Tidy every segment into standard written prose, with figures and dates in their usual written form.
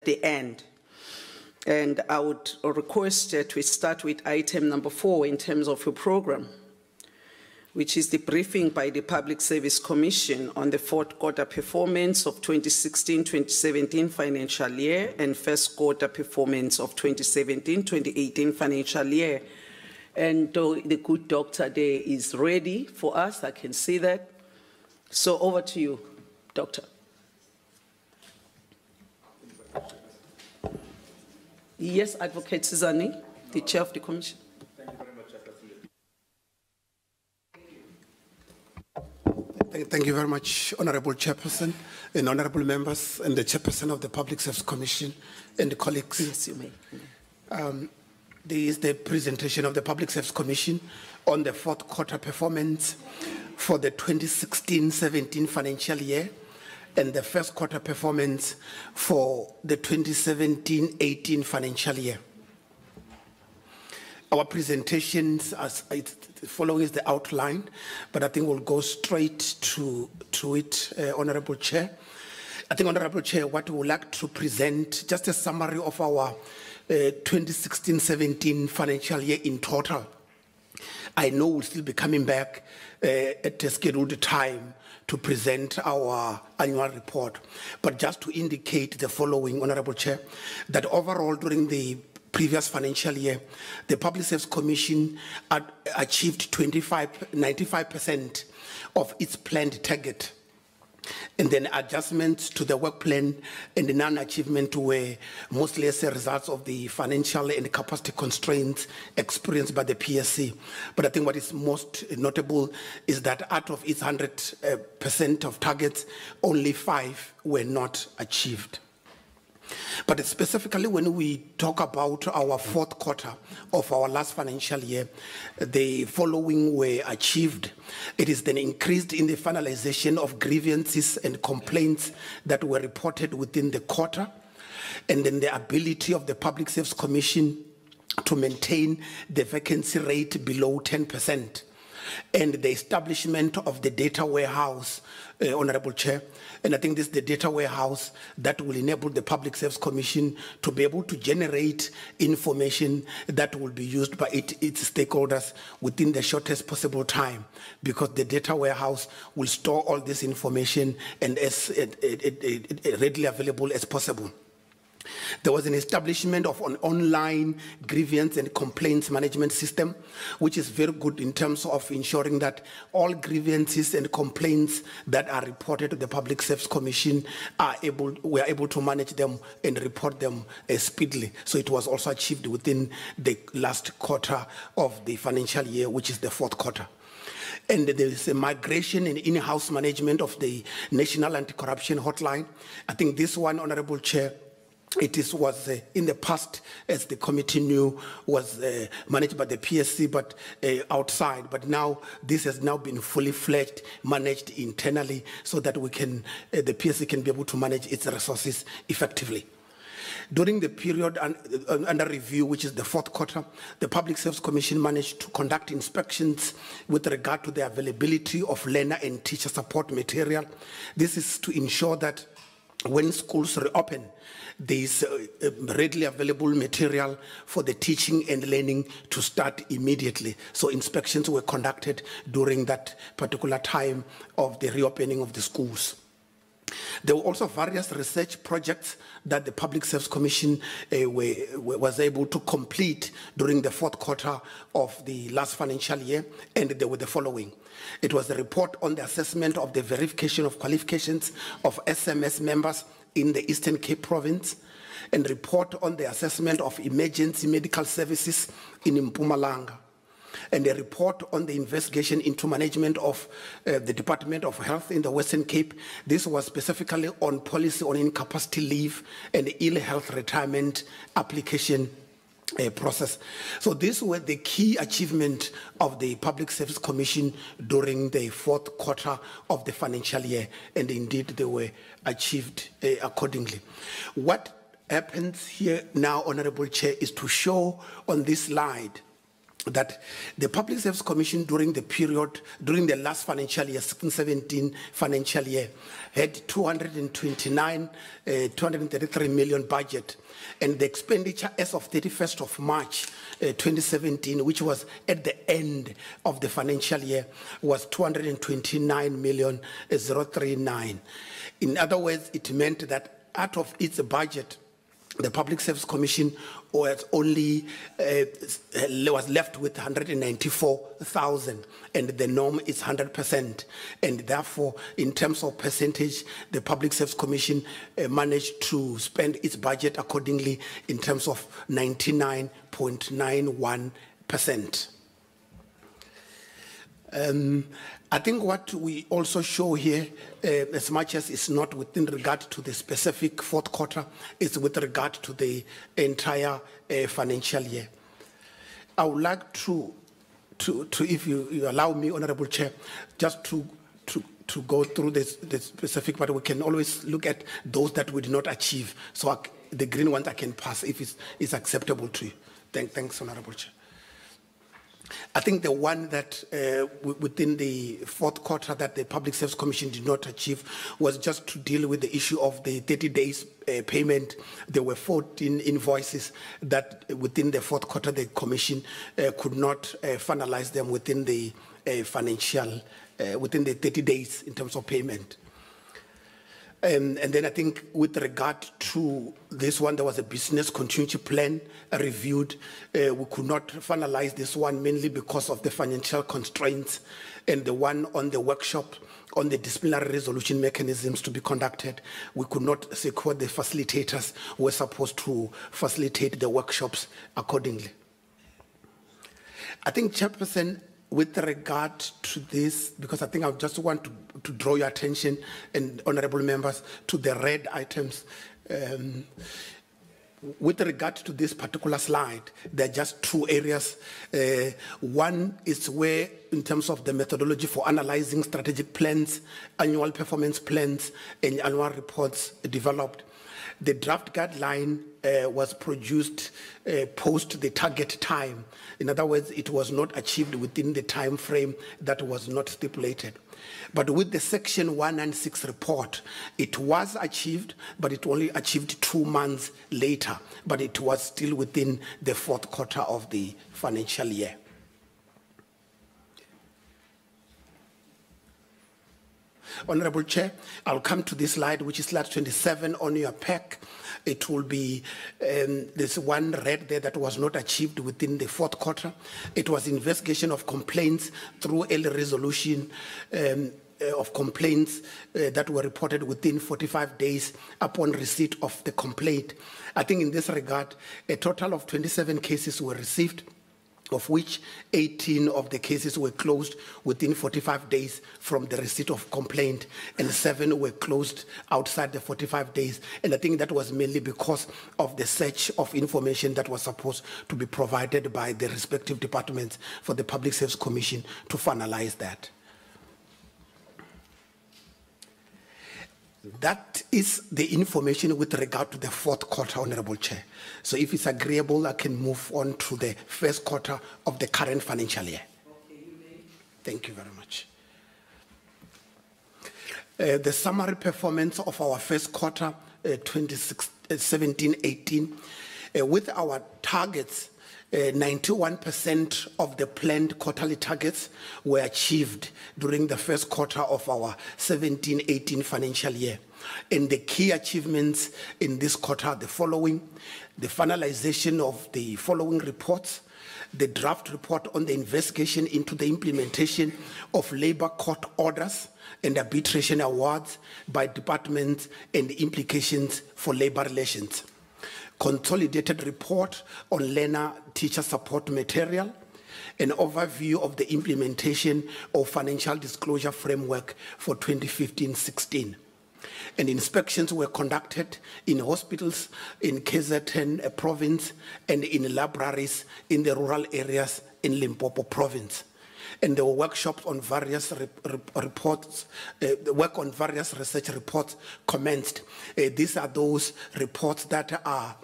the end. And I would request that we start with item number 4 in terms of your program, which is the briefing by the Public Service Commission on the fourth quarter performance of 2016-2017 financial year and first quarter performance of 2017-2018 financial year. And the good doctor there is ready for us, I can see that. So over to you, Doctor. Yes, Advocate Sizani, the Chair of the Commission. Thank you very much, Chairperson. Thank you very much, Honourable Chairperson and Honourable Members and the Chairperson of the Public Service Commission and the colleagues. Yes, you may. This is the presentation of the Public Service Commission on the fourth quarter performance for the 2016-17 financial year and the first quarter performance for the 2017-18 financial year. Our presentations, as following is the outline, but I think we'll go straight to it, Honourable Chair. I think, Honourable Chair, what we would like to present, just a summary of our 2016-17 financial year in total. I know we'll still be coming back at a scheduled time to present our annual report, but just to indicate the following, Honourable Chair, that overall during the previous financial year, the Public Service Commission achieved 95% of its planned target. And then adjustments to the work plan and the non-achievement were mostly as a result of the financial and capacity constraints experienced by the PSC. But I think what is most notable is that out of its 100% of targets, only 5 were not achieved. But specifically when we talk about our fourth quarter of our last financial year, the following were achieved. It is then increased in the finalization of grievances and complaints that were reported within the quarter, and then the ability of the Public Service Commission to maintain the vacancy rate below 10%. And the establishment of the data warehouse, Honourable Chair. And I think this is the data warehouse that will enable the Public Service Commission to be able to generate information that will be used by its stakeholders within the shortest possible time, because the data warehouse will store all this information and as readily available as possible. There was an establishment of an online grievance and complaints management system, which is very good in terms of ensuring that all grievances and complaints that are reported to the Public Service Commission we are able to manage them and report them speedily. So it was also achieved within the last quarter of the financial year, which is the fourth quarter. And there is a migration and in-house management of the National Anti-Corruption Hotline. I think this one, Honourable Chair, was in the past, as the committee knew, was managed by the PSC, but outside. But now this has now been fully fledged, managed internally, so that we can, the PSC can be able to manage its resources effectively. During the period under review, which is the fourth quarter, the Public Service Commission managed to conduct inspections with regard to the availability of learner and teacher support material. This is to ensure that when schools reopen, there is readily available material for the teaching and learning to start immediately. So inspections were conducted during that particular time of the reopening of the schools. There were also various research projects that the Public Service Commission was able to complete during the fourth quarter of the last financial year, and they were the following. It was a report on the assessment of the verification of qualifications of SMS members in the Eastern Cape Province, and report on the assessment of emergency medical services in Mpumalanga, and a report on the investigation into management of the Department of Health in the Western Cape. This was specifically on policy on incapacity leave and ill health retirement application process. So these were the key achievements of the Public Service Commission during the fourth quarter of the financial year, and indeed they were achieved accordingly. What happens here now, Honourable Chair, is to show on this slide that the Public Service Commission during the last financial year, 16-17 financial year, had 233 million budget, and the expenditure as of 31st of March 2017, which was at the end of the financial year, was 229,039. In other words, it meant that out of its budget, the Public Service Commission was only was left with 194,000, and the norm is 100%. And therefore, in terms of percentage, the Public Service Commission managed to spend its budget accordingly in terms of 99.91%. I think what we also show here, as much as it's not within regard to the specific fourth quarter, is with regard to the entire financial year. I would like to if you allow me, Honorable Chair, just to go through the specific, but we can always look at those that we did not achieve. So the green ones I can pass if it's acceptable to you. Thanks, Honorable Chair. I think the one that within the fourth quarter that the Public Service Commission did not achieve was just to deal with the issue of the 30 days payment. There were 14 invoices that within the fourth quarter the Commission could not finalize them within the within the 30 days in terms of payment. And then I think with regard to this one, there was a business continuity plan reviewed. We could not finalize this one mainly because of the financial constraints, and the one on the workshop on the disciplinary resolution mechanisms to be conducted, we could not secure the facilitators who were supposed to facilitate the workshops accordingly. I think, Chairperson, with regard to this, because I think I just want to draw your attention, and honorable members, to the red items. With regard to this particular slide, there are just two areas. One is where, in terms of the methodology for analyzing strategic plans, annual performance plans, and annual reports developed, the draft guideline was produced post the target time. In other words, it was not achieved within the time frame that was not stipulated. But with the Section 196 report, it was achieved, but it only achieved 2 months later, but it was still within the fourth quarter of the financial year. Honorable Chair, I'll come to this slide, which is slide 27 on your pack. It will be, there's one red there that was not achieved within the fourth quarter. It was investigation of complaints through early resolution of complaints that were reported within 45 days upon receipt of the complaint. I think in this regard, a total of 27 cases were received, of which 18 of the cases were closed within 45 days from the receipt of complaint, and 7 were closed outside the 45 days. And I think that was mainly because of the search of information that was supposed to be provided by the respective departments for the Public Service Commission to finalize that. That is the information with regard to the fourth quarter, Honorable Chair. So if it's agreeable, I can move on to the first quarter of the current financial year. Okay, you may. Thank you very much. The summary performance of our first quarter 2017-18, with our targets, 91% of the planned quarterly targets were achieved during the first quarter of our 17-18 financial year. And the key achievements in this quarter are the following: the finalization of the following reports, the draft report on the investigation into the implementation of labor court orders and arbitration awards by departments and the implications for labor relations, consolidated report on learner-teacher support material, an overview of the implementation of financial disclosure framework for 2015-16. And inspections were conducted in hospitals in KZN province and in libraries in the rural areas in Limpopo province. And there were workshops on various reports, work on various research reports commenced. These are those reports that are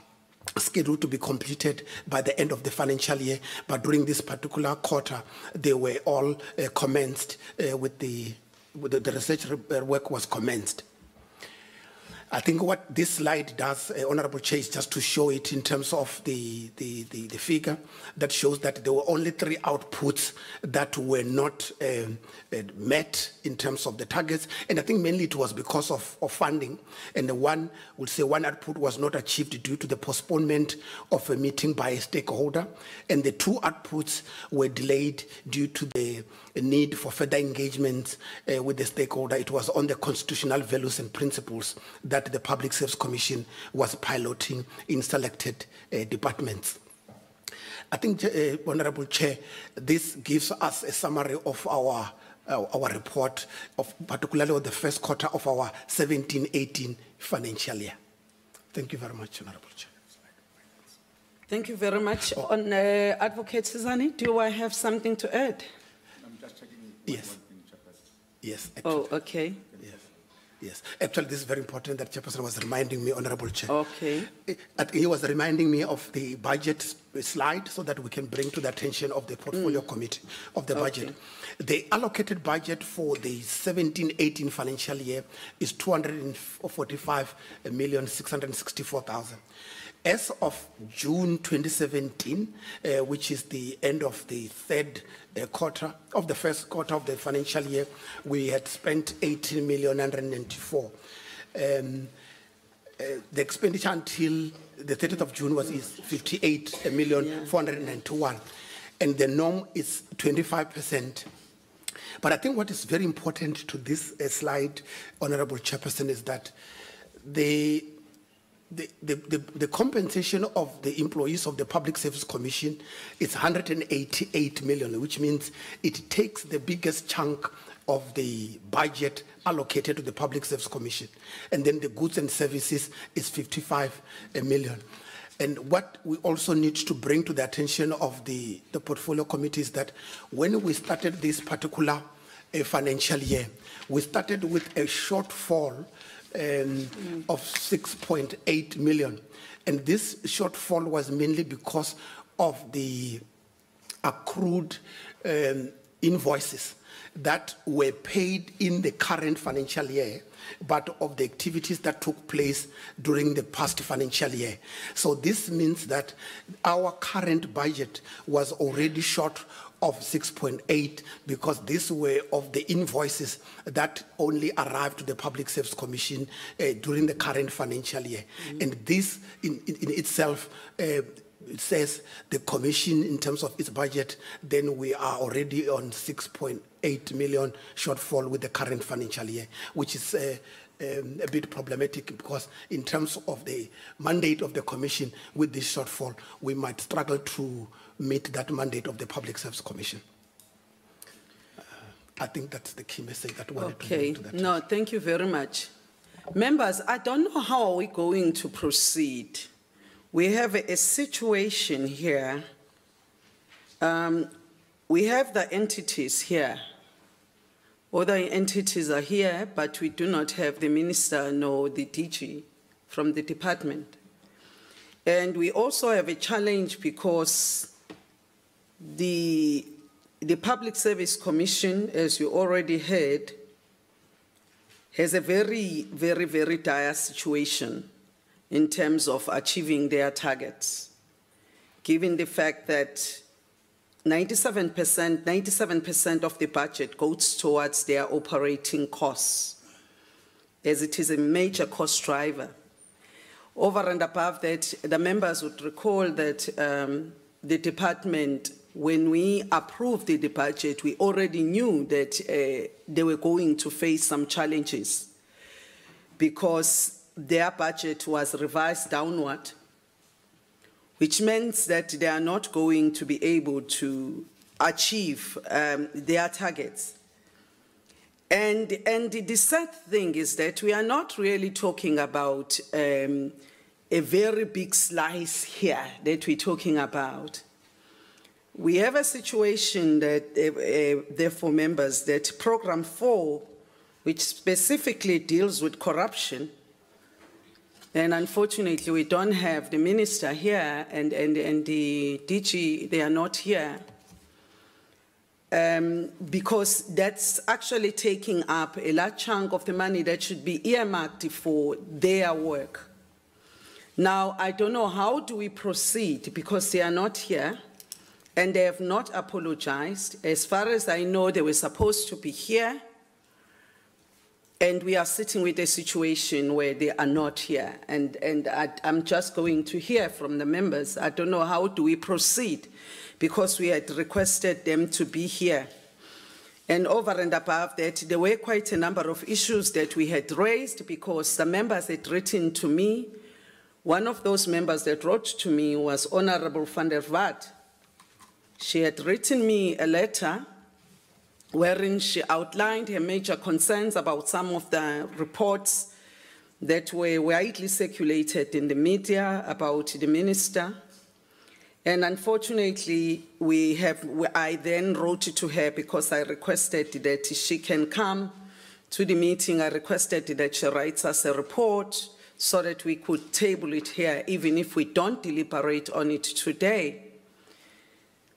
scheduled to be completed by the end of the financial year, but during this particular quarter, they were all commenced with the research work was commenced. I think what this slide does, Honorable Chair, is just to show it in terms of the figure that shows that there were only 3 outputs that were not met in terms of the targets. And I think mainly it was because of funding. And one output was not achieved due to the postponement of a meeting by a stakeholder. And the 2 outputs were delayed due to the need for further engagement with the stakeholder. It was on the constitutional values and principles that the Public Service Commission was piloting in selected departments. I think, Honorable Chair, this gives us a summary of our report, particularly of the first quarter of our 17-18 financial year. Thank you very much, Honorable Chair. Thank you very much. On Advocate Sizani, do I have something to add? I'm just checking. Yes. Yes. Oh, okay. Yes. Yes. Actually, this is very important that Chairperson was reminding me, Honorable Chair. Okay. He was reminding me of the budget slide so that we can bring to the attention of the portfolio committee of the budget. The allocated budget for the 17-18 financial year is 245,664,000. As of June 2017, which is the end of the third quarter of the first quarter of the financial year, we had spent 18,194,000. The expenditure until the 30th of June was 58,491,000, and the norm is 25%. But I think what is very important to this slide, Honorable Chairperson, is that the compensation of the employees of the Public Service Commission is 188 million, which means it takes the biggest chunk of the budget allocated to the Public Service Commission. And then the goods and services is 55 million. And what we also need to bring to the attention of the portfolio committee is that when we started this particular financial year, we started with a shortfall of 6.8 million. And this shortfall was mainly because of the accrued invoices that were paid in the current financial year, but of the activities that took place during the past financial year. So this means that our current budget was already short of 6.8 because these were of the invoices that only arrived to the Public Service Commission during the current financial year. And this in itself it says the Commission, in terms of its budget, then we are already on 6.8 million shortfall with the current financial year, which is a bit problematic because in terms of the mandate of the Commission with this shortfall, we might struggle to meet that mandate of the Public Service Commission. I think that's the key message that we wanted to bring to that. No, thank you very much. Members, I don't know how are we going to proceed. We have a situation here. We have the entities here. Other entities are here, but we do not have the minister nor the DG from the department. And we also have a challenge because the Public Service Commission, as you already heard, has a very, very, very dire situation in terms of achieving their targets, given the fact that 97% of the budget goes towards their operating costs, as it is a major cost driver. Over and above that, the members would recall that the department, when we approved the budget, we already knew that they were going to face some challenges because their budget was revised downward, which means that they are not going to be able to achieve their targets. And the sad thing is that we are not really talking about a very big slice here that we're talking about. We have a situation that, therefore, members, that Program 4, which specifically deals with corruption, And unfortunately, we don't have the minister here and the DG, they are not here. Because that's actually taking up a large chunk of the money that should be earmarked for their work. Now, I don't know how do we proceed because they are not here and they have not apologized. As far as I know, they were supposed to be here. And we are sitting with a situation where they are not here. And I'm just going to hear from the members. I don't know how do we proceed because we had requested them to be here. And over and above that, there were quite a number of issues that we had raised because the members had written to me. One of those members that wrote to me was Honorable van der Waard. She had written me a letter wherein she outlined her major concerns about some of the reports that were widely circulated in the media about the minister. And unfortunately, I then wrote to her because I requested that she can come to the meeting. I requested that she writes us a report so that we could table it here, even if we don't deliberate on it today.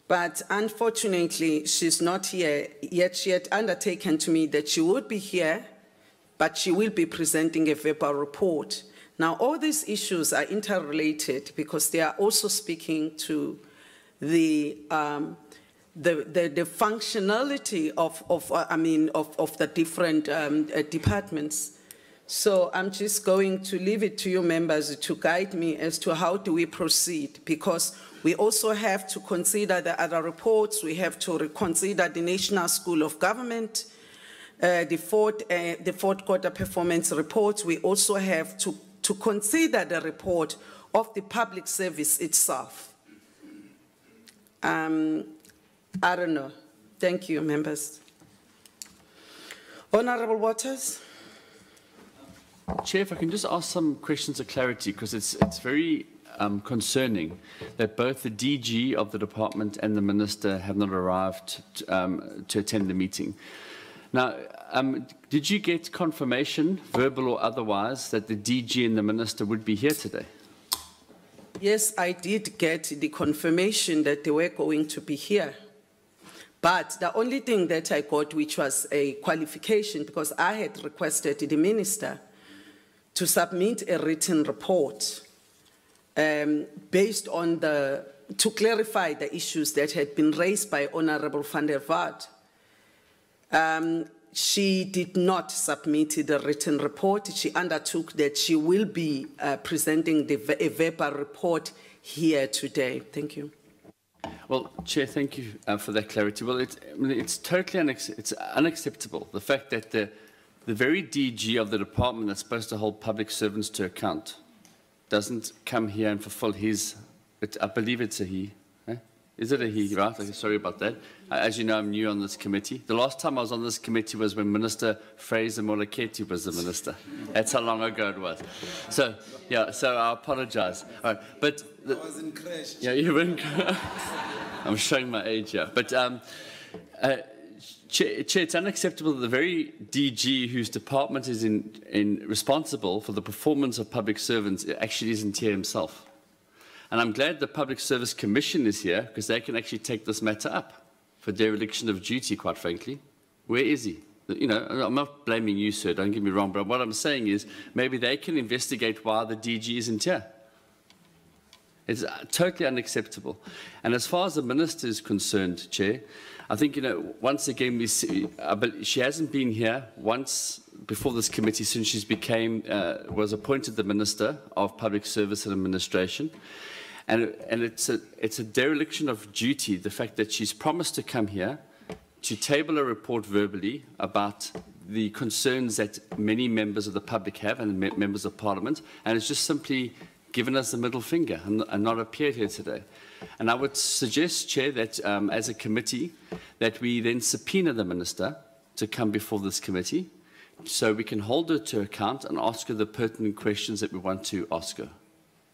But unfortunately, she's not here, yet she had undertaken to me that she would be here, but she will be presenting a verbal report. Now, all these issues are interrelated because they are also speaking to the functionality of the different departments. So I'm just going to leave it to you members to guide me as to how do we proceed, because we also have to consider the other reports. We have to consider the National School of Government, the fourth quarter performance reports. We also have to consider the report of the public service itself. I don't know. Thank you, members. Honorable Waters. Chair, if I can just ask some questions of clarity, because it's very concerning that both the DG of the department and the minister have not arrived to attend the meeting. Now, did you get confirmation, verbal or otherwise, that the DG and the minister would be here today? Yes, I did get the confirmation that they were going to be here. But the only thing that I got, which was a qualification, because I had requested the minister to submit a written report based on to clarify the issues that had been raised by Honorable van der Waard. She did not submit the written report. She undertook that she will be presenting a verbal report here today. Thank you. Well, Chair, thank you for that clarity. Well, it's totally unacceptable, the fact that the very DG of the department that's supposed to hold public servants to account doesn't come here and fulfill his, I believe it's a he. Is it a he, right? Sorry about that. As you know, I'm new on this committee. The last time I was on this committee was when Minister Fraser Moleketi was the minister. That's how long ago it was. So, yeah, so I apologize. All right, but I was in crash. Yeah, you were in I'm showing my age here. But, Chair, it's unacceptable that the very DG whose department is responsible for the performance of public servants actually isn't here himself. And I'm glad the Public Service Commission is here because they can actually take this matter up for dereliction of duty, quite frankly. Where is he? You know, I'm not blaming you, sir, don't get me wrong, but what I'm saying is maybe they can investigate why the DG isn't here. It's totally unacceptable. And as far as the minister is concerned, Chair, I think, you know, once again, we see, she hasn't been here once before this committee since she was appointed the Minister of Public Service and Administration. And it's a dereliction of duty, the fact that she's promised to come here to table a report verbally about the concerns that many members of the public have and members of Parliament, and it's just simply given us the middle finger and not appeared here today. And I would suggest, Chair, that as a committee, that we then subpoena the Minister to come before this committee so we can hold her to account and ask her the pertinent questions that we want to ask her.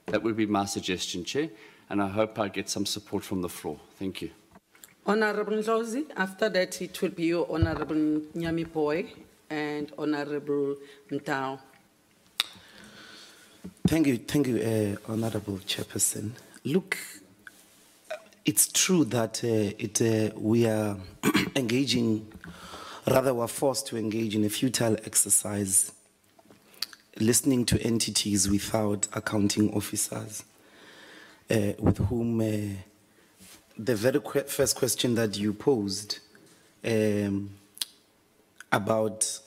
That would be my suggestion, Chair, and I hope I get some support from the floor. Thank you. Honourable Ndlozi, after that it will be your Honourable Nyami Boy and Honourable Mtao. Thank you, Honorable Chairperson. Look, it's true that we are engaging, rather we're forced to engage in a futile exercise, listening to entities without accounting officers, with whom the very first question that you posed about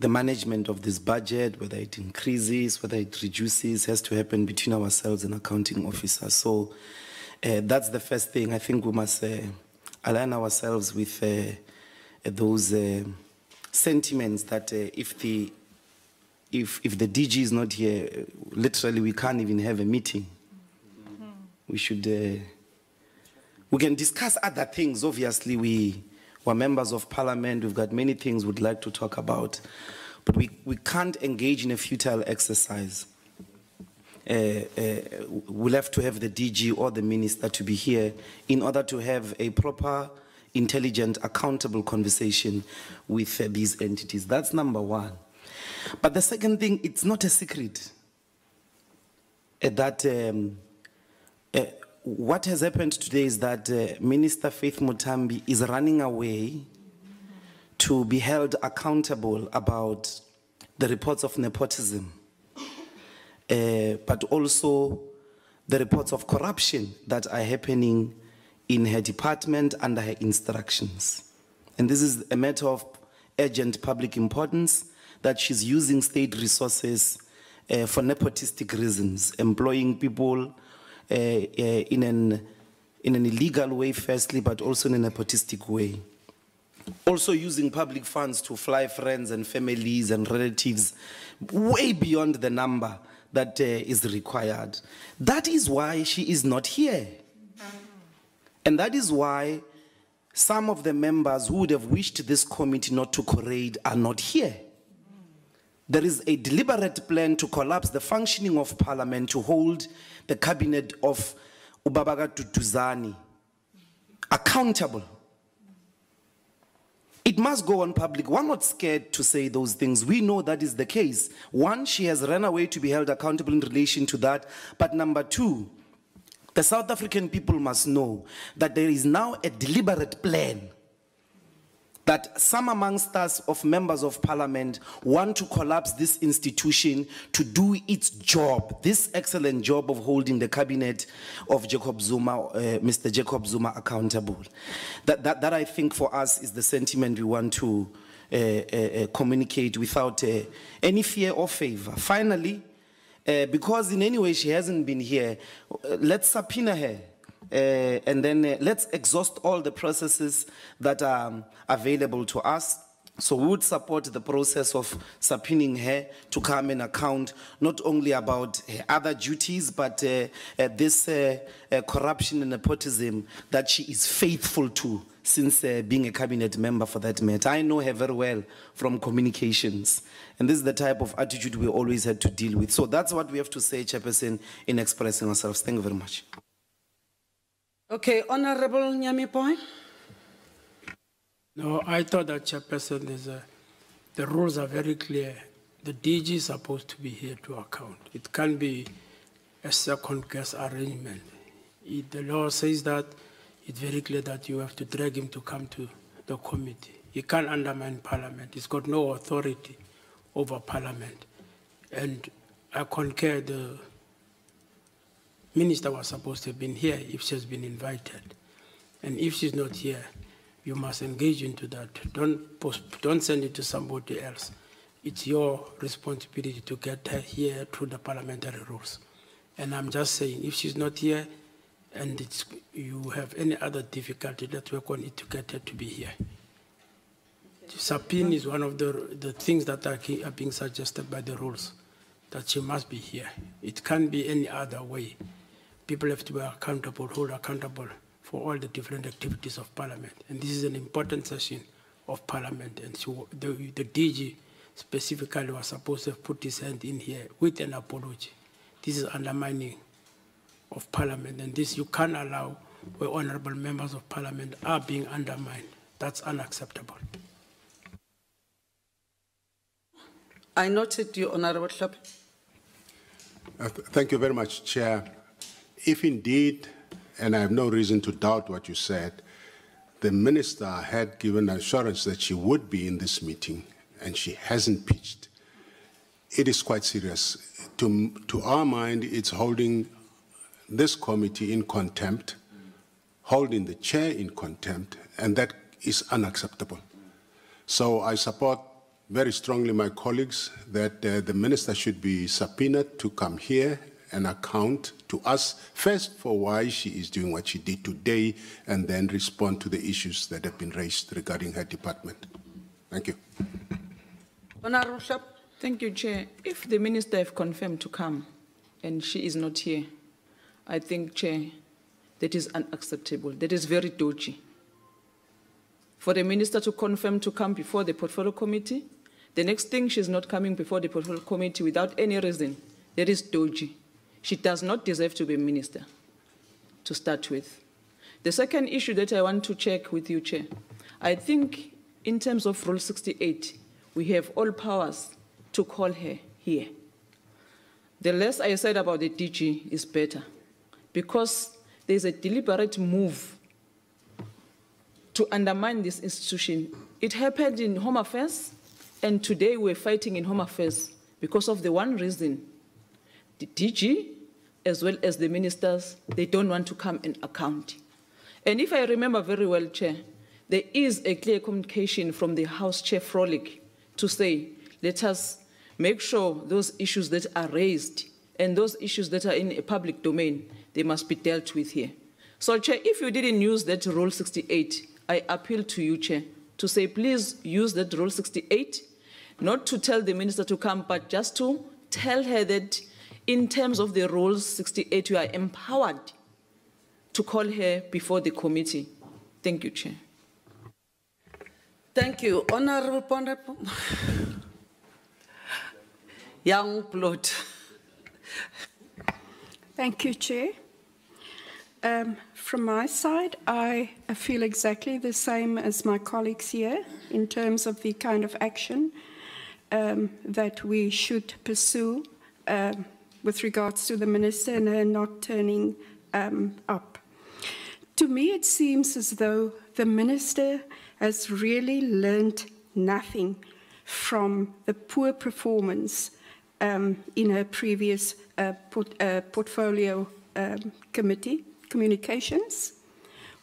the management of this budget, whether it increases, whether it reduces, has to happen between ourselves and accounting officers. So that's the first thing. I think we must align ourselves with those sentiments that if the DG is not here, literally we can't even have a meeting. We should, we can discuss other things. Obviously, we're members of parliament. We've got many things we'd like to talk about, but we can't engage in a futile exercise. We'll have to have the DG or the minister to be here in order to have a proper, intelligent, accountable conversation with these entities. That's number one. But the second thing, it's not a secret that what has happened today is that Minister Faith Muthambi is running away to be held accountable about the reports of nepotism, but also the reports of corruption that are happening in her department under her instructions. And this is a matter of urgent public importance, that she's using state resources for nepotistic reasons, employing people in an illegal way, firstly, but also in a nepotistic way. Also using public funds to fly friends and families and relatives way beyond the number that is required. That is why she is not here. And that is why some of the members who would have wished this committee not to corrade are not here. There is a deliberate plan to collapse the functioning of parliament, to hold the cabinet of Ubabaga Tutuzani accountable. It must go on public. We're not scared to say those things. We know that is the case. One, she has run away to be held accountable in relation to that. But number two, the South African people must know that there is now a deliberate plan that some amongst us of members of parliament want to collapse this institution to do its job, this excellent job of holding the cabinet of Jacob Zuma, Mr. Jacob Zuma accountable. That I think for us is the sentiment we want to communicate without any fear or favor. Finally, because in any way she hasn't been here, let's subpoena her. And then let's exhaust all the processes that are available to us. So we would support the process of subpoenaing her to come and account not only about her other duties, but this corruption and nepotism that she is faithful to since being a cabinet member, for that matter. I know her very well from communications. And this is the type of attitude we always had to deal with. So that's what we have to say, Chairperson, in expressing ourselves. Thank you very much. Okay, Honorable Nyamipoy. No, I thought that, Chairperson, the rules are very clear. The DG is supposed to be here to account. It can't be a second-guess arrangement. The law says that it's very clear that you have to drag him to come to the committee. He can't undermine Parliament. He's got no authority over Parliament. And I concur, the Minister was supposed to have been here if she's been invited. And if she's not here, you must engage into that. Don't send it to somebody else. It's your responsibility to get her here through the parliamentary rules. And I'm just saying, if she's not here and you have any other difficulty, let's work on it to get her to be here. Subpoena is one of the things that are being suggested by the rules, that she must be here. It can't be any other way. People have to be accountable, hold accountable for all the different activities of Parliament. And this is an important session of Parliament. And so the DG specifically was supposed to have put his hand in here with an apology. This is undermining of Parliament. And this you can't allow where honorable members of Parliament are being undermined. That's unacceptable. I noted you, Honorable Hlophe. Thank you very much, Chair. If indeed, and I have no reason to doubt what you said, the Minister had given assurance that she would be in this meeting and she hasn't pitched, it is quite serious. To our mind, it's holding this committee in contempt, holding the chair in contempt, and that is unacceptable. So I support very strongly my colleagues that the Minister should be subpoenaed to come here and account to us first for why she is doing what she did today and then respond to the issues that have been raised regarding her department. Thank you. Honourable Sharp. Thank you, Chair. If the Minister have confirmed to come and she is not here, I think, Chair, that is unacceptable. That is very dodgy. For the Minister to confirm to come before the Portfolio Committee, the next thing she's not coming before the Portfolio Committee without any reason, that is dodgy. She does not deserve to be a Minister, to start with. The second issue that I want to check with you, Chair, I think in terms of Rule 68, we have all powers to call her here. The less I said about the DG is better, because there's a deliberate move to undermine this institution. It happened in Home Affairs, and today we're fighting in Home Affairs because of the one reason. The DG, as well as the ministers, they don't want to come and account. And if I remember very well, Chair, there is a clear communication from the House Chair Frolic to say, let us make sure those issues that are raised and those issues that are in a public domain, they must be dealt with here. So, Chair, if you didn't use that Rule 68, I appeal to you, Chair, to say, please use that Rule 68, not to tell the Minister to come, but just to tell her that in terms of the Rules 68, you are empowered to call her before the committee. Thank you, Chair. Thank you. Honourable Young Blood. Thank you, Chair. From my side, I feel exactly the same as my colleagues here in terms of the kind of action that we should pursue with regards to the Minister and her not turning up. To me, it seems as though the Minister has really learned nothing from the poor performance in her previous portfolio committee communications,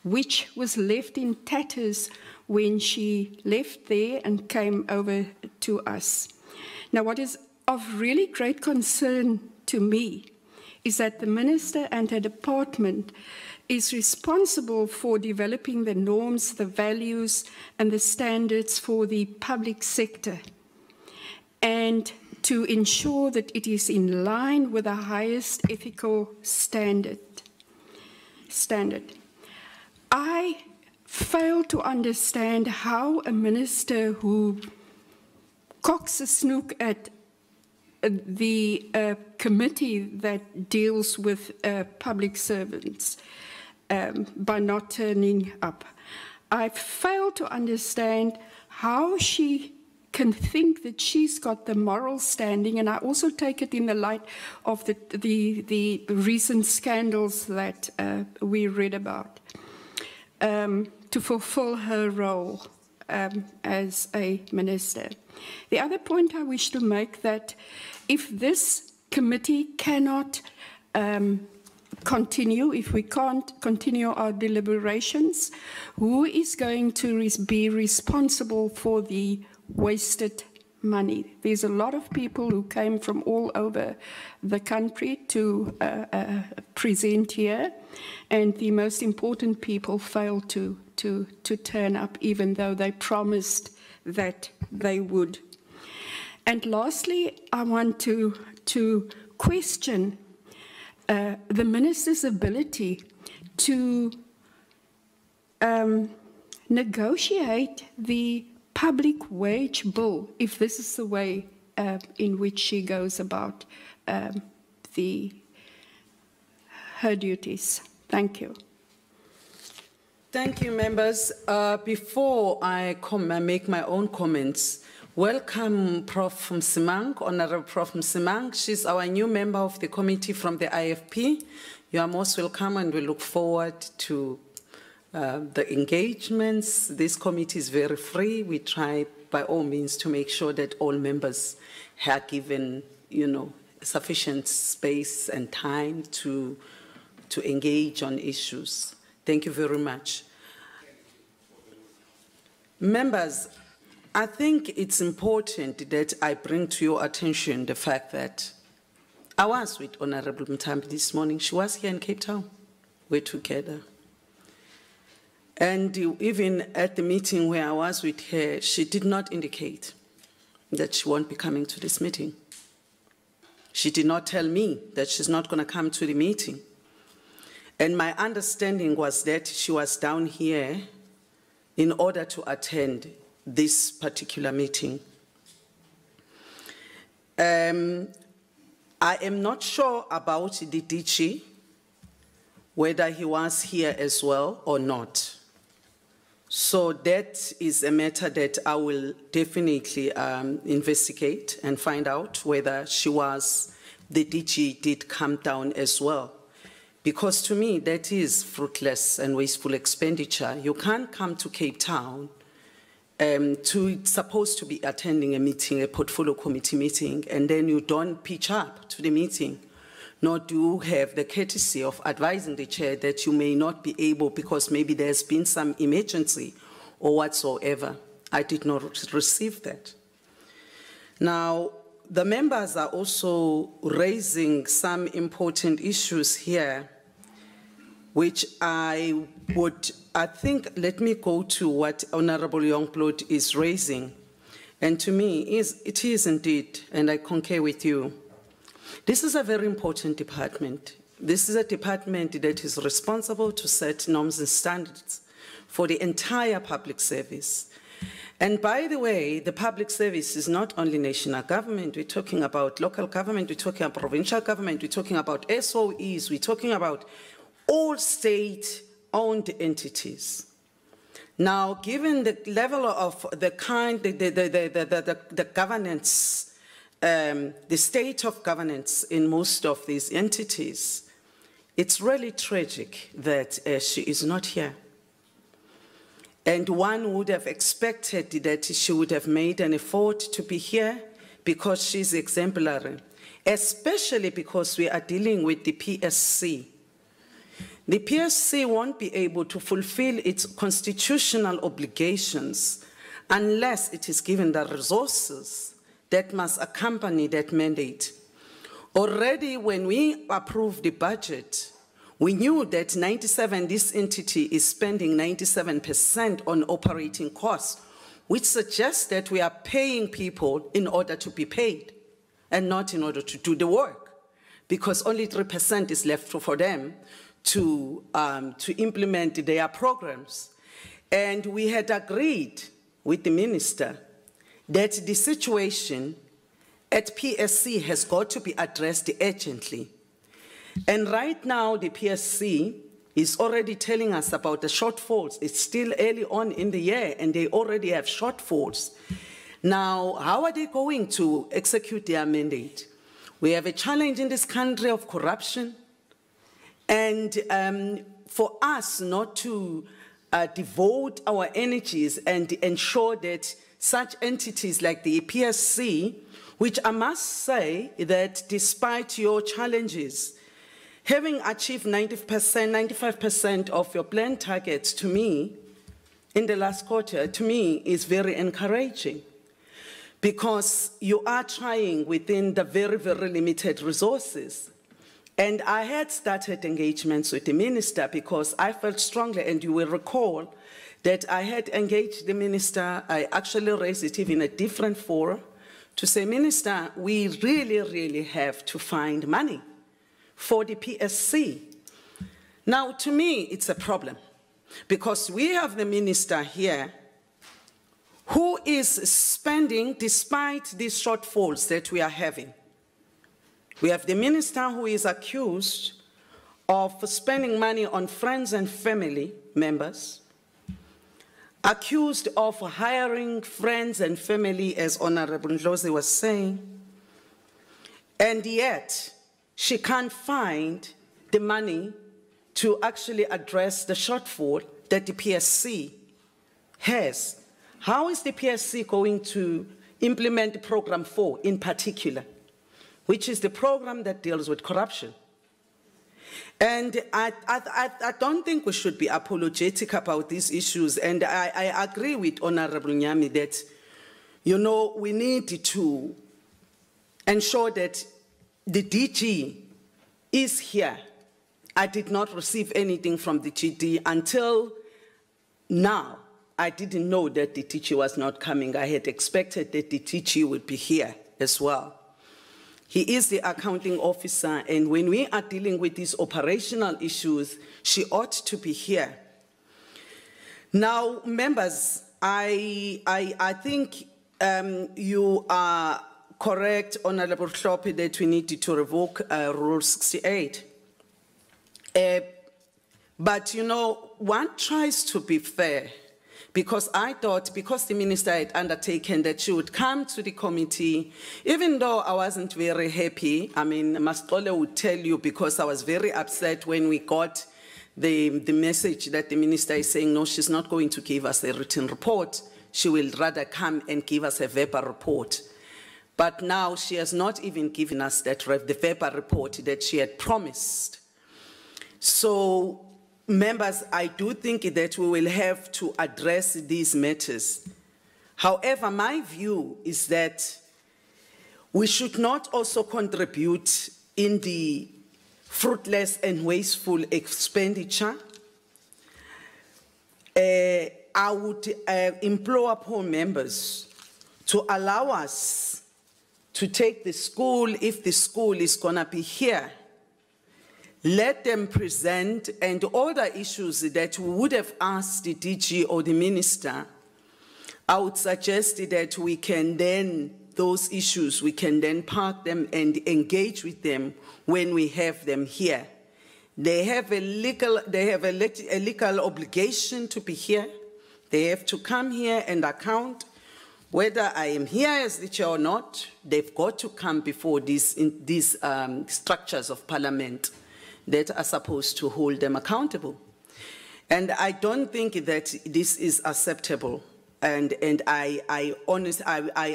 which was left in tatters when she left there and came over to us. Now, what is of really great concern to me is that the Minister and her department is responsible for developing the norms, the values, and the standards for the public sector, and to ensure that it is in line with the highest ethical standard. I fail to understand how a minister who cocks a snook at the committee that deals with public servants by not turning up. I fail to understand how she can think that she's got the moral standing, and I also take it in the light of the recent scandals that we read about, to fulfill her role as a minister. The other point I wish to make, that if this committee cannot continue, if we can't continue our deliberations, who is going to be responsible for the wasted money? There's a lot of people who came from all over the country to present here, and the most important people failed to turn up, even though they promised that they would. And lastly, I want to question the Minister's ability to negotiate the public wage bill, if this is the way in which she goes about her duties. Thank you. Thank you, members. Before I make my own comments, Welcome, Prof. Msimang, Honorable Prof. Msimang. She's our new member of the committee from the IFP. You are most welcome, and we look forward to the engagements. This committee is very free. We try by all means to make sure that all members are given, sufficient space and time to engage on issues. Thank you very much. Members, I think it's important that I bring to your attention the fact that I was with Honorable Muthambi this morning. She was here in Cape Town. We're together. And even at the meeting where I was with her, she did not indicate that she won't be coming to this meeting. She did not tell me that she's not going to come to the meeting. And my understanding was that she was down here in order to attend this particular meeting. I am not sure about the DG, whether he was here as well or not. So that is a matter that I will definitely investigate and find out whether the DG did come down as well. Because to me, that is fruitless and wasteful expenditure. You can't come to Cape Town supposed to be attending a meeting, a portfolio committee meeting, and then you don't pitch up to the meeting, nor do you have the courtesy of advising the chair that you may not be able because maybe there's been some emergency or whatsoever. I did not receive that. Now, the members are also raising some important issues here, which I think, let me go to what Honorable Youngblood is raising. And to me, it is indeed, and I concur with you, this is a very important department. This is a department that is responsible to set norms and standards for the entire public service. And by the way, the public service is not only national government. We're talking about local government, we're talking about provincial government, we're talking about SOEs, we're talking about all state-owned entities. Now, given the level of the governance, the state of governance in most of these entities, it's really tragic that she is not here. And one would have expected that she would have made an effort to be here because she's exemplary, especially because we are dealing with the PSC. The PSC won't be able to fulfill its constitutional obligations unless it is given the resources that must accompany that mandate. Already when we approved the budget, we knew that this entity is spending 97% on operating costs, which suggests that we are paying people in order to be paid and not in order to do the work, because only 3% is left for them to implement their programs. And we had agreed with the minister that the situation at PSC has got to be addressed urgently. And right now, the PSC is already telling us about the shortfalls. It's still early on in the year, and they already have shortfalls. Now, how are they going to execute their mandate? We have a challenge in this country of corruption, and for us not to devote our energies and ensure that such entities like the PSC, which I must say that despite your challenges, having achieved 90%, 95% of your planned targets, to me, in the last quarter, to me, is very encouraging, because you are trying within the very, very limited resources. And I had started engagements with the minister because I felt strongly, and you will recall that I had engaged the minister. I actually raised it even in a different forum to say, Minister, we really, really have to find money for the PSC. Now, to me, it's a problem, because we have the minister here who is spending despite these shortfalls that we are having. We have the minister who is accused of spending money on friends and family members. accused of hiring friends and family, as Honorable Ndlozi was saying, and yet she can't find the money to actually address the shortfall that the PSC has. How is the PSC going to implement Program 4 in particular, which is the program that deals with corruption? And I don't think we should be apologetic about these issues. And I agree with Honorable Nyami that, you know, we need to ensure that the DG is here. I did not receive anything from the GD until now. I didn't know that the DG was not coming. I had expected that the DG would be here as well. He is the accounting officer, and when we are dealing with these operational issues, she ought to be here. Now, members, I think you are correct, Honorable Hlophe, that we need to revoke Rule 68. But, you know, one tries to be fair, because I thought, because the minister had undertaken that she would come to the committee, even though I wasn't very happy. I mean, Mastole would tell you, because I was very upset when we got the message that the minister is saying, no, she's not going to give us a written report. She will rather come and give us a verbal report. But now she has not even given us that the verbal report that she had promised. So, members, I do think that we will have to address these matters. However, my view is that we should not also contribute in the fruitless and wasteful expenditure. I would implore upon members to allow us to take the school, if the school is going to be here. Let them present, and all the issues that we would have asked the DG or the minister, I would suggest that we can then, those issues, we can then park them and engage with them when we have them here. They have a legal obligation to be here. They have to come here and account. Whether I am here as the chair or not, they've got to come before these structures of parliament that are supposed to hold them accountable. And I don't think that this is acceptable. And I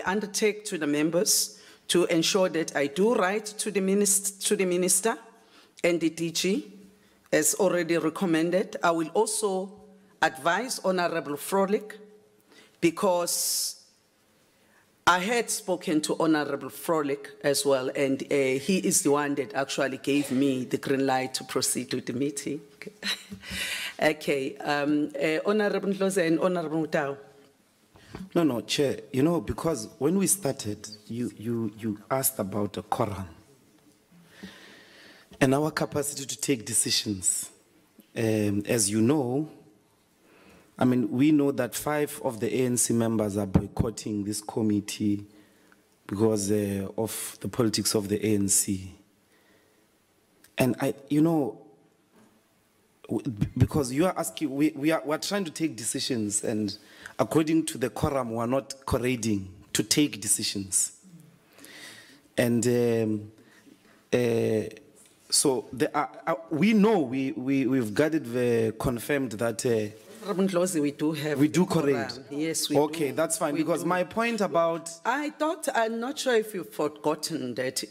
undertake to the members to ensure that I do write to the minister and the DG, as already recommended. I will also advise Honorable Frolick, because I had spoken to Honorable Frolick as well, and he is the one that actually gave me the green light to proceed with the meeting. Okay, Honorable Ndlozi and Honorable Mutau. No, Chair, you know, because when we started, you asked about the Quorum and our capacity to take decisions. As you know, I mean, we know that 5 of the ANC members are boycotting this committee because of the politics of the ANC. And you know, because you are asking, we're trying to take decisions, and according to the Quorum, we're not courageing to take decisions. And so we know, we've got it confirmed that we do have. We do correct. Yes, we okay, do. That's fine, because my point about... I'm not sure if you've forgotten that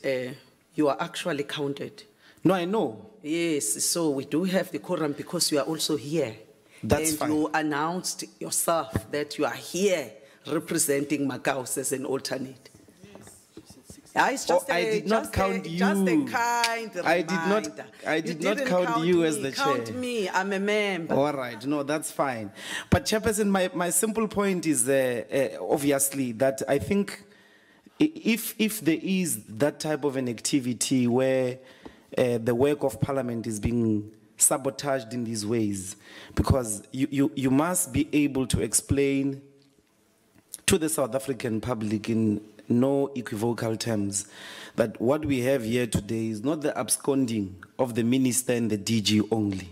you are actually counted. No, I know. Yes, so we do have the quorum because you are also here. That's fine. And you announced yourself that you are here representing Macaus as an alternate. I did not count you. Just a kind reminder. I did not count you as the chair. Count me, I'm a member. All right, no, that's fine. But Chairperson, my simple point is obviously that I think if there is that type of an activity where the work of Parliament is being sabotaged in these ways, because you must be able to explain to the South African public in no equivocal terms that what we have here today is not the absconding of the minister and the DG only,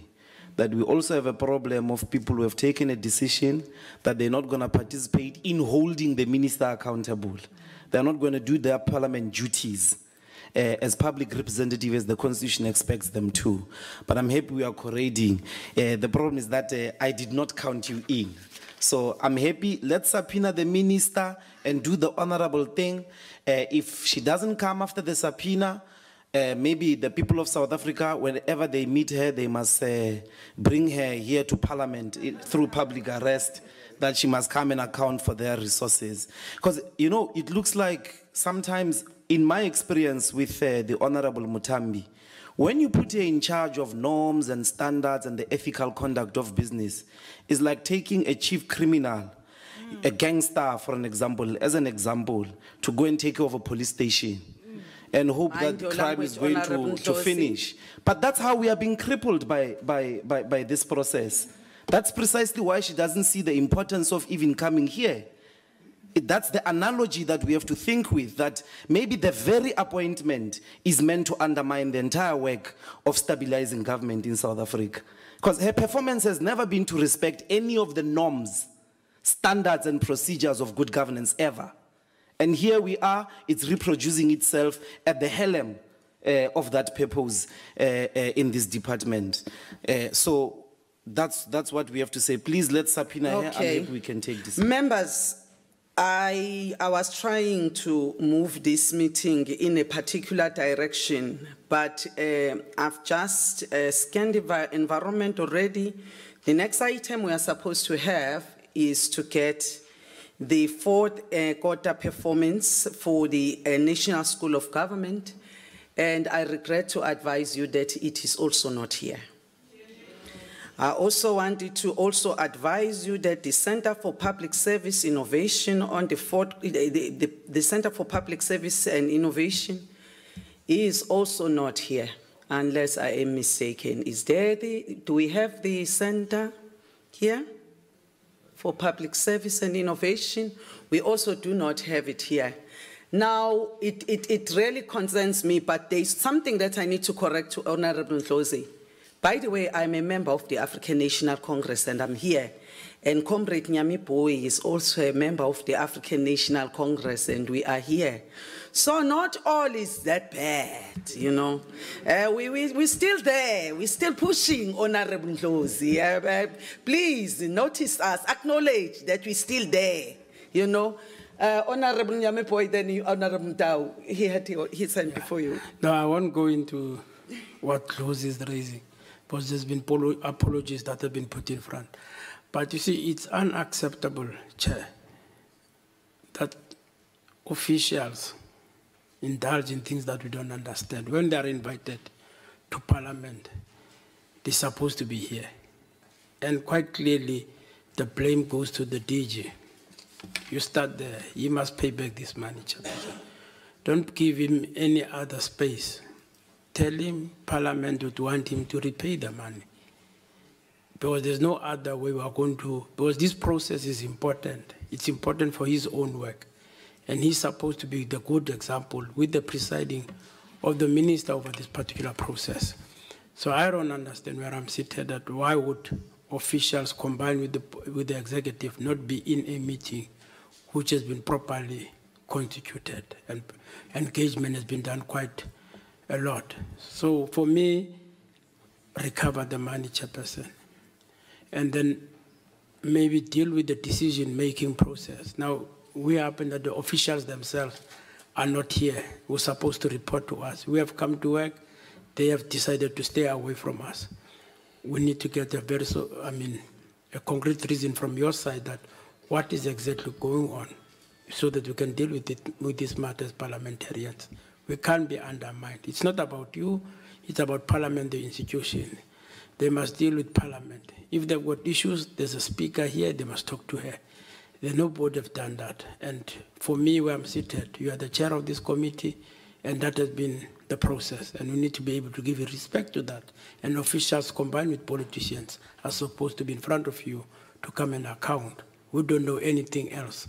that we also have a problem of people who have taken a decision that they're not going to participate in holding the minister accountable. They're not going to do their parliament duties as public representative as the Constitution expects them to. But I'm happy we are correcting. The problem is that I did not count you in. So I'm happy, let's subpoena the minister and do the honorable thing. If she doesn't come after the subpoena, maybe the people of South Africa, whenever they meet her, they must bring her here to Parliament through public arrest, that she must come and account for their resources. Because, you know, it looks like sometimes, in my experience with the Honorable Muthambi, when you put her in charge of norms and standards and the ethical conduct of business, it's like taking a chief criminal, a gangster, for an example, as an example, to go and take over a police station and hope that the crime is going to finish. But that's how we are being crippled by this process. That's precisely why she doesn't see the importance of even coming here. That's the analogy that we have to think with, that maybe the very appointment is meant to undermine the entire work of stabilizing government in South Africa. Because her performance has never been to respect any of the norms, standards, and procedures of good governance ever. And here we are, it's reproducing itself at the helm of that purpose in this department. So that's what we have to say. Please, let's subpoena her and maybe we can take this. Members, I was trying to move this meeting in a particular direction, but I've just scanned the environment already. The next item we are supposed to have is to get the fourth quarter performance for the National School of Government, and I regret to advise you that it is also not here. I also wanted to also advise you that the Center for Public Service Innovation on the Center for Public Service and Innovation is also not here, unless I am mistaken. Is there do we have the center here for Public Service and Innovation? We also do not have it here. Now, it really concerns me, but there's something that I need to correct to Honorable Ndlozi. By the way, I'm a member of the African National Congress and I'm here. And Comrade Nyami Boy is also a member of the African National Congress and we are here. So not all is that bad, you know. We're still there. We're still pushing, Honorable Ndlozi. Please notice us, acknowledge that we're still there, you know. Honorable Nyami Boy, then Honorable Tau, he had his hand before you. No, I won't go into what Ndlozi is raising, because there's been apologies that have been put in front. But you see, it's unacceptable, Chair, that officials indulge in things that we don't understand. When they're invited to Parliament, they're supposed to be here. And quite clearly, the blame goes to the DG. You start there, you must pay back this money, Chair. Don't give him any other space. Tell him Parliament would want him to repay the money. Because there's no other way we are going to, because this process is important. It's important for his own work. And he's supposed to be the good example with the presiding of the minister over this particular process. So I don't understand where I'm seated, that why would officials combined with the executive not be in a meeting which has been properly constituted, and engagement has been done quite a lot. So for me, recover the money, Chairperson, and then maybe deal with the decision-making process. Now, we happen that the officials themselves are not here. We're supposed to report to us. We have come to work. They have decided to stay away from us. We need to get a concrete reason from your side that what is exactly going on so that we can deal with these matters, parliamentarians. We can't be undermined. It's not about you, it's about Parliament, the institution. They must deal with Parliament. If they've got issues, there's a speaker here, they must talk to her. Nobody have done that. And for me, where I'm seated, you are the chair of this committee, and that has been the process. And we need to be able to give respect to that. And officials combined with politicians are supposed to be in front of you to come and account. We don't know anything else,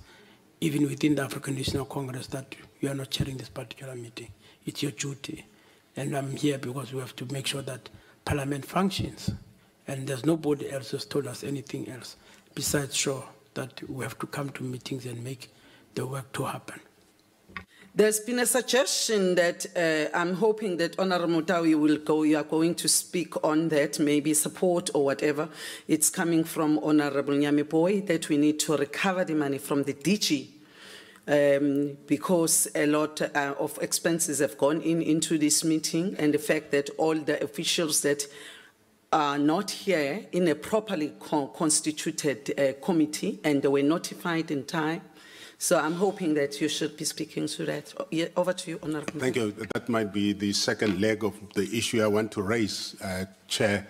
even within the African National Congress, that you are not chairing this particular meeting. It's your duty. And I'm here because we have to make sure that Parliament functions And there's nobody else who's told us anything else besides sure that we have to come to meetings and make the work to happen. There's been a suggestion that I'm hoping that Honorable Mutawi you are going to speak on that, maybe support or whatever. It's coming from Honorable Nyameboy that we need to recover the money from the DG because a lot of expenses have gone into this meeting, and the fact that all the officials that are not here in a properly constituted committee and they were notified in time. So I'm hoping that you should be speaking to that. Yeah, over to you, Honourable. Thank you. That might be the second leg of the issue I want to raise, Chair.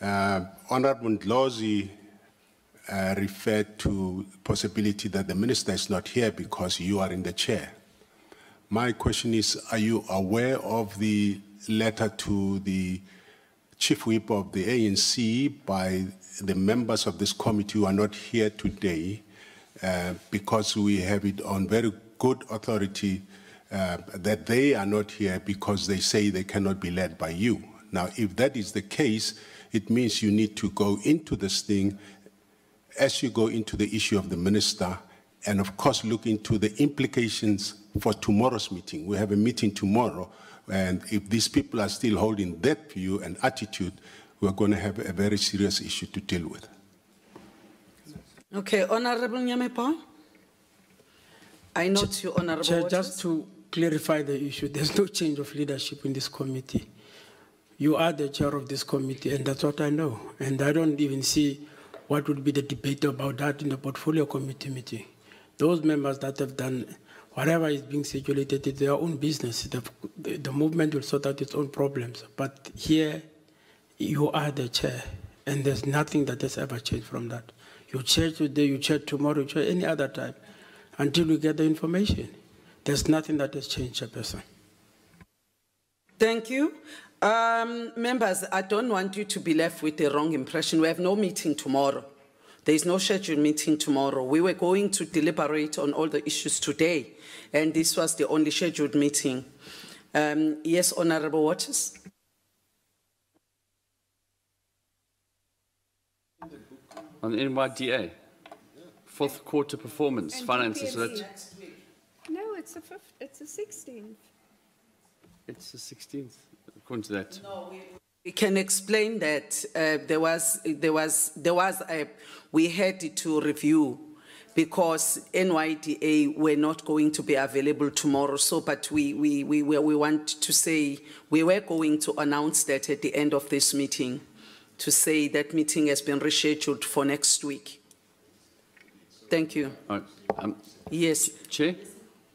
Honourable Ndlozi referred to possibility that the minister is not here because you are in the chair. My question is, are you aware of the letter to the Chief Whip of the ANC by the members of this committee who are not here today? Because we have it on very good authority that they are not here because they say they cannot be led by you. Now, if that is the case, it means you need to go into this thing as you go into the issue of the minister, and of course look into the implications for tomorrow's meeting. We have a meeting tomorrow, and if these people are still holding that view and attitude, we're going to have a very serious issue to deal with. Okay, Honourable Nyameboy. I note you, Honourable Chair, just to clarify the issue, there's no change of leadership in this committee. You are the chair of this committee, and that's what I know. And I don't even see what would be the debate about that in the portfolio committee meeting. Those members that have done whatever is being circulated, it's their own business. The movement will sort out its own problems. But here, you are the chair, and there's nothing that has ever changed from that. You chair today, you chair tomorrow, you chair any other time, until we get the information. There's nothing that has changed, Chairperson. Thank you. Members, I don't want you to be left with the wrong impression. We have no meeting tomorrow. There is no scheduled meeting tomorrow. We were going to deliberate on all the issues today, and this was the only scheduled meeting. Yes, Honourable Waters. On the NYDA, fourth quarter performance, And finances. So PPMC. that's, No, it's the 16th. it's the 16th, according to that. No, we can explain that we had to review because NYDA were not going to be available tomorrow. So, but we want to say we were going to announce that at the end of this meeting, to say that meeting has been rescheduled for next week. Thank you. All right. Yes. Chair?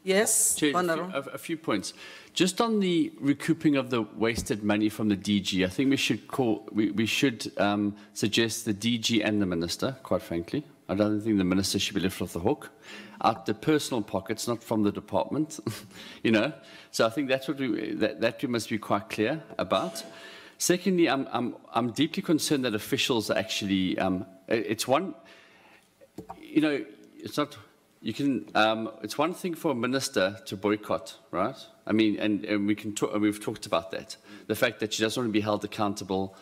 Yes, Chair, Honourable. a few points. Just on the recouping of the wasted money from the DG, I think we should suggest the DG and the minister, quite frankly. I don't think the minister should be left off the hook. Out the personal pockets, not from the department, you know. So I think that's what we must be quite clear about. Secondly, I'm deeply concerned that officials are actually, it's one, you know, it's not, you can, it's one thing for a minister to boycott, right? I mean, and we can talk, we've talked about that. The fact that she doesn't want to be held accountable.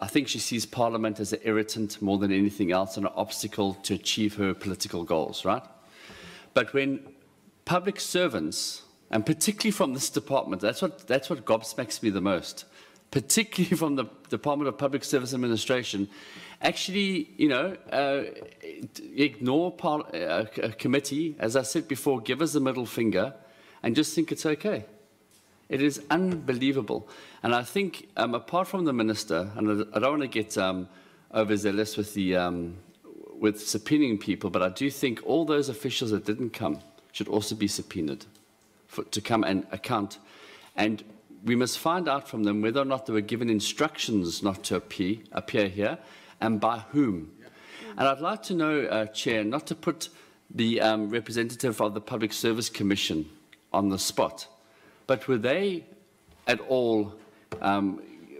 I think she sees Parliament as an irritant more than anything else and an obstacle to achieve her political goals, right? But when public servants, and particularly from this department, that's what gobsmacks me the most, particularly from the Department of Public Service Administration, actually, you know, ignore a committee, as I said before, give us the middle finger, and just think it's okay. It is unbelievable. And I think, apart from the minister, and I don't want to get overzealous with subpoenaing people, but I do think all those officials that didn't come should also be subpoenaed to come and account. And we must find out from them whether or not they were given instructions not to appear here, and by whom. And I'd like to know, Chair, not to put the representative of the Public Service Commission on the spot, but were they at all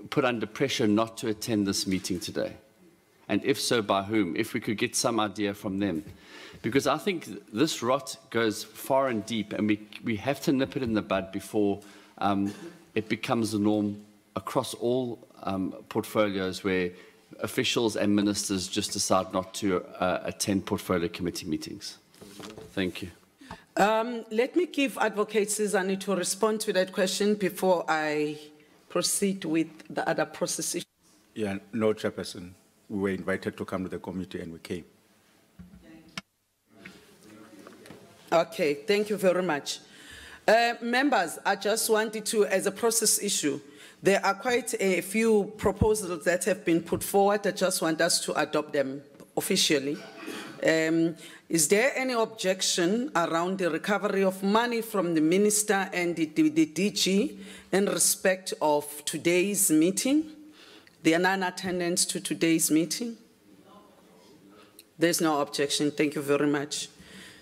put under pressure not to attend this meeting today? And if so, by whom? If we could get some idea from them. Because I think this rot goes far and deep, and we have to nip it in the bud before it becomes the norm across all portfolios where officials and ministers just decide not to attend portfolio committee meetings. Thank you. Let me give Advocate Sizani to respond to that question before I proceed with the other process. Yeah, no, Chairperson. We were invited to come to the committee and we came. Okay, thank you very much. Members, I just wanted to, as a process issue, there are quite a few proposals that have been put forward. I just want us to adopt them officially. Is there any objection around the recovery of money from the minister and the DG in respect of today's meeting? The non-attendance to today's meeting? There's no objection. Thank you very much.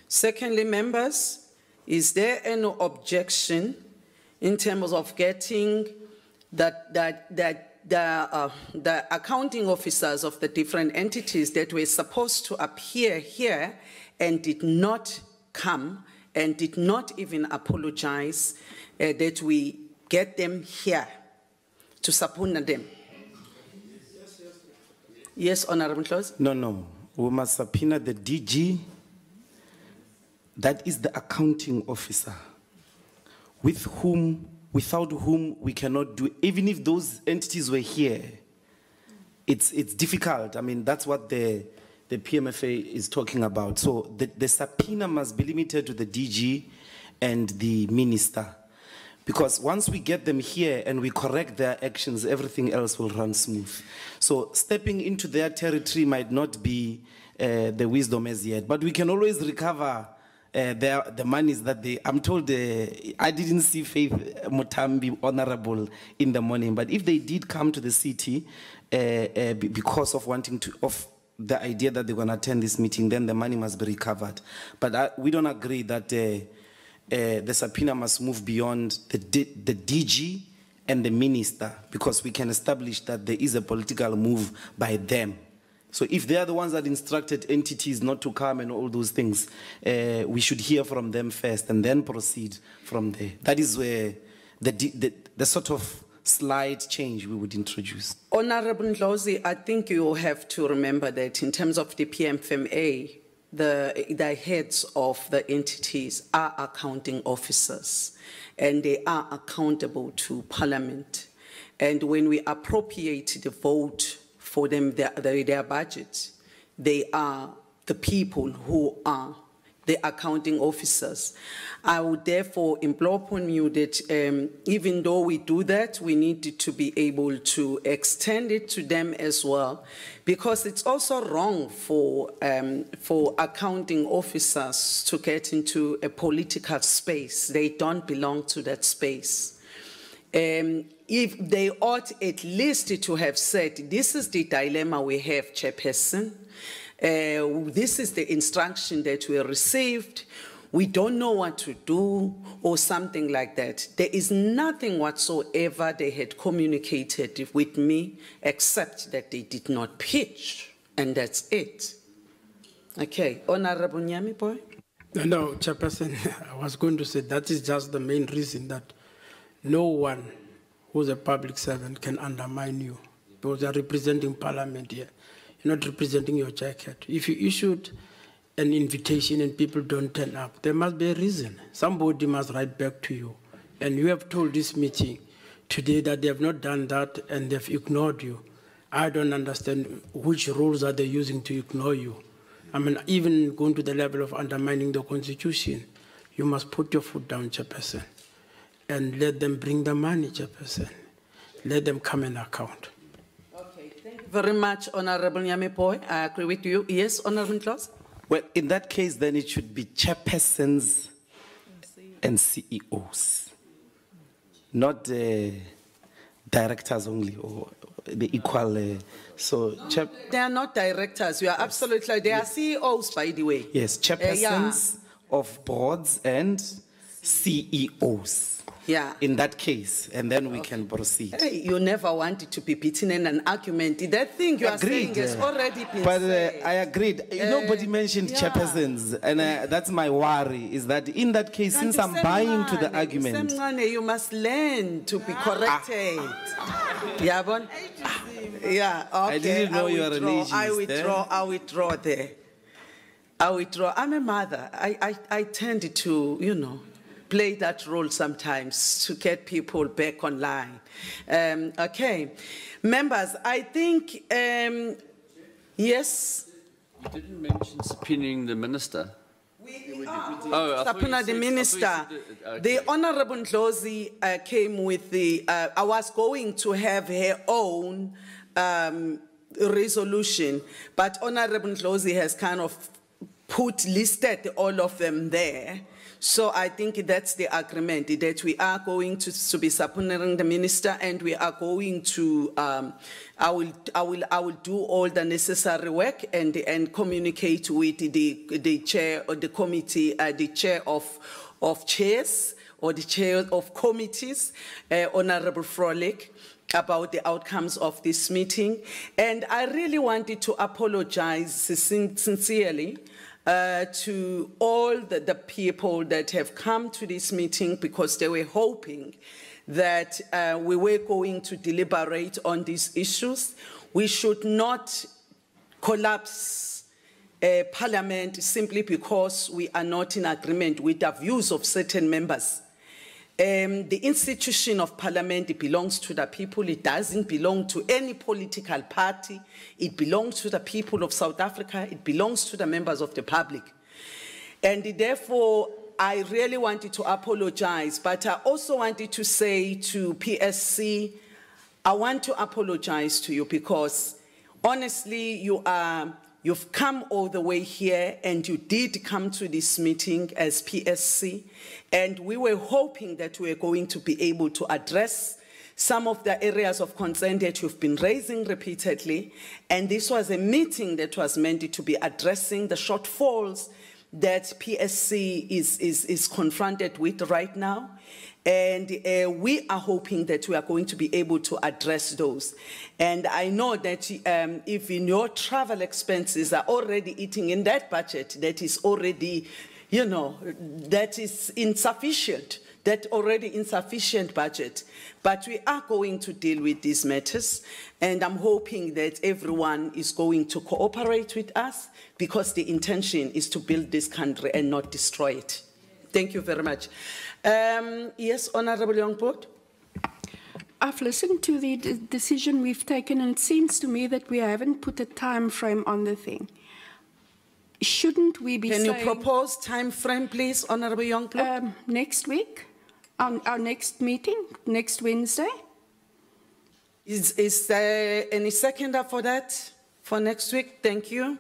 Secondly, members, is there any objection in terms of getting the accounting officers of the different entities that were supposed to appear here and did not come and did not even apologize, that we get them here to subpoena them? Yes, Honorable Claus? No. We must subpoena the DG. That is the accounting officer, without whom we cannot do, even if those entities were here, it's difficult. I mean, that's what the PMFA is talking about. So the subpoena must be limited to the DG and the minister. Because once we get them here and we correct their actions, everything else will run smooth. So stepping into their territory might not be the wisdom as yet, but we can always recover the monies that I'm told, I didn't see Faith Muthambi honorable in the morning, but if they did come to the city because of wanting to, of the idea that they're going to attend this meeting, then the money must be recovered. But we don't agree that the subpoena must move beyond the DG and the minister, because we can establish that there is a political move by them. So if they are the ones that instructed entities not to come and all those things, we should hear from them first and then proceed from there. That is where the sort of slight change we would introduce. Honorable Ndlozi, I think you have to remember that in terms of the PMFMA, the heads of the entities are accounting officers and they are accountable to Parliament. And when we appropriate the vote for them, their budget, they are the people who are the accounting officers. I would therefore implore upon you that even though we do that, we need to be able to extend it to them as well, because it's also wrong for accounting officers to get into a political space. They don't belong to that space. If they ought at least to have said, this is the dilemma we have, Chairperson. This is the instruction that we received. We don't know what to do, or something like that. There is nothing whatsoever they had communicated with me except that they did not pitch, and that's it. Okay, Honorable Nyami Boy? No, Chairperson, I was going to say that is just the main reason that no one who's a public servant can undermine you, because you're representing Parliament here. You're not representing your jacket. If you issued an invitation and people don't turn up, there must be a reason. Somebody must write back to you. And you have told this meeting today that they have not done that and they've ignored you. I don't understand which rules are they using to ignore you. I mean, even going to the level of undermining the Constitution, you must put your foot down, Chairperson, and let them bring the money, Chairperson. Let them come and account. Okay, thank you very much, Honorable Nyame Boy. I agree with you. Yes, Honorable Claus? Well, in that case, then it should be chairpersons and CEOs, not directors only, or the equal. They are not directors. You are absolutely. They are CEOs, by the way. Yes, chairpersons of boards and CEOs. Yeah. In that case, and then we can proceed. Hey, you never wanted to be beaten in an argument. That thing you are saying has already been said. I agreed. Nobody mentioned chairpersons, and that's my worry, is that in that case, since I'm buying to the argument. You must learn to be corrected. Yeah, Yeah, okay. I didn't know you are religious. I withdraw there. I withdraw. I'm a mother. I tend to, you know, play that role sometimes to get people back online. Okay. Members, I think, yes? You didn't mention subpoenaing the minister. Subpoena the minister. The Honorable Ndlozi came with the, I was going to have her own resolution, but Honorable Ndlozi has kind of listed all of them there. So I think that's the agreement, that we are going to be subpoenaing the minister, and we are going to, I will do all the necessary work and communicate with the chair of the committee, the chair of chairs, or the chair of committees, Honorable Frolick, about the outcomes of this meeting. And I really wanted to apologize sincerely to all the people that have come to this meeting, because they were hoping that we were going to deliberate on these issues. We should not collapse Parliament simply because we are not in agreement with the views of certain members. The institution of Parliament belongs to the people. It doesn't belong to any political party. It belongs to the people of South Africa. It belongs to the members of the public. And therefore, I really wanted to apologize, but I also wanted to say to PSC, I want to apologize to you because honestly, you've come all the way here, and you did come to this meeting as PSC, and we were hoping that we were going to be able to address some of the areas of concern that you've been raising repeatedly, and this was a meeting that was meant to be addressing the shortfalls that PSC is confronted with right now. And we are hoping that we are going to be able to address those. And I know that if your travel expenses are already eating in that budget, that is already, you know, that is insufficient, that already insufficient budget. But we are going to deal with these matters. And I'm hoping that everyone is going to cooperate with us, because the intention is to build this country and not destroy it. Thank you very much. Yes, Honorable Youngport. I've listened to the decision we've taken, and it seems to me that we haven't put a time frame on the thing. Shouldn't we be saying... Can you propose time frame, please, Honorable Youngport? Next week, on our next meeting, next Wednesday. Is there any seconder for that, for next week? Thank you.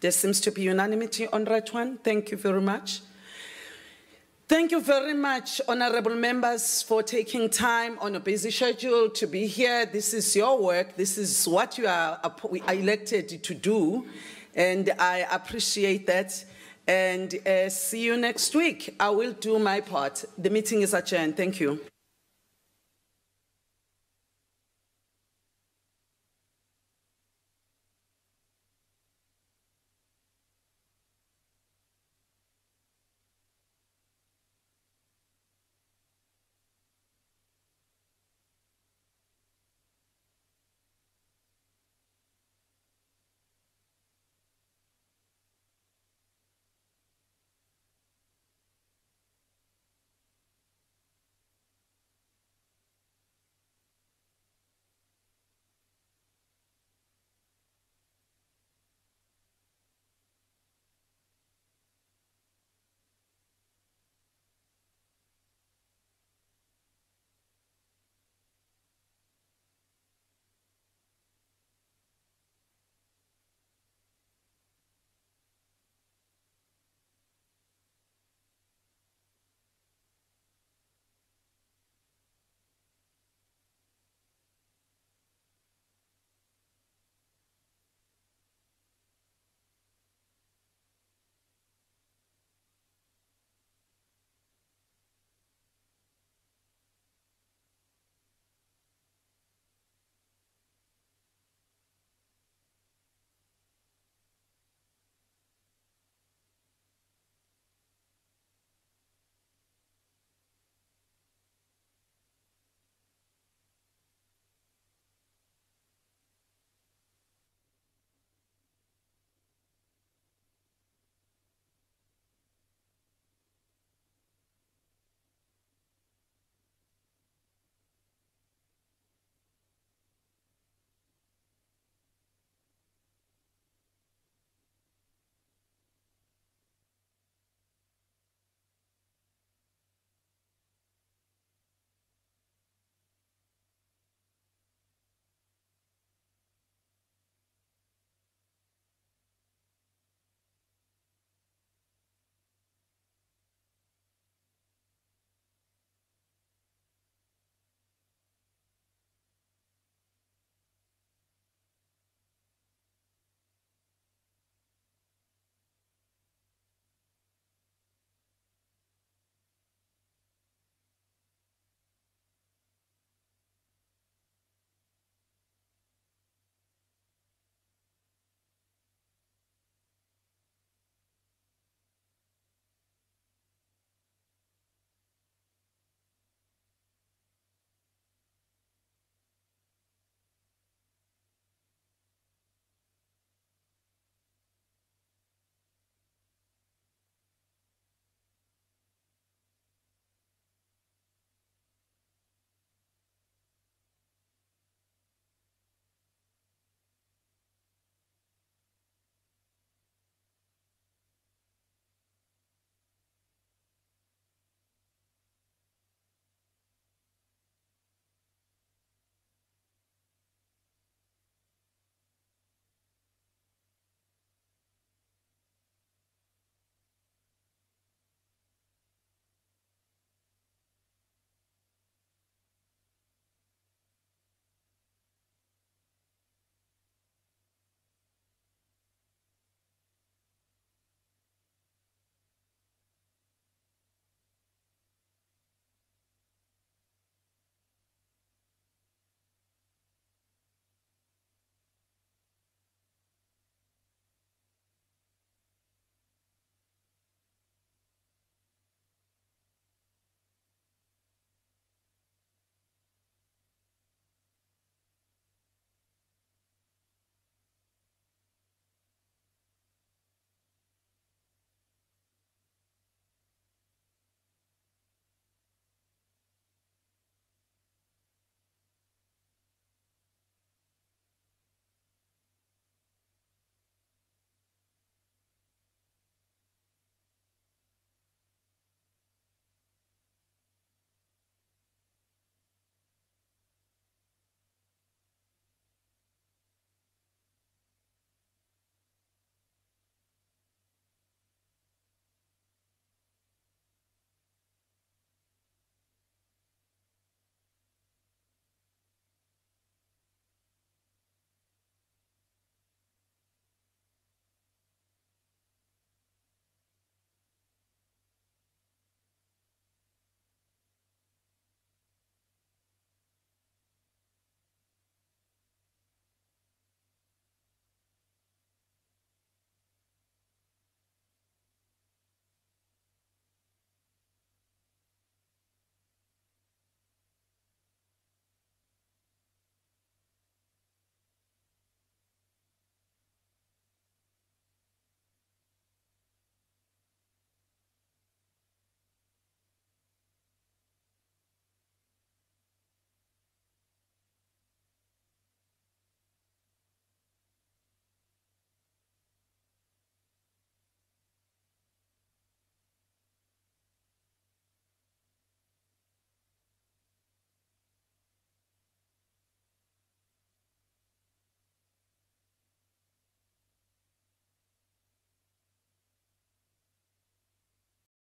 There seems to be unanimity on that one. Thank you very much. Thank you very much, honorable members, for taking time on a busy schedule to be here. This is your work. This is what you are elected to do, and I appreciate that. And see you next week. I will do my part. The meeting is adjourned. Thank you.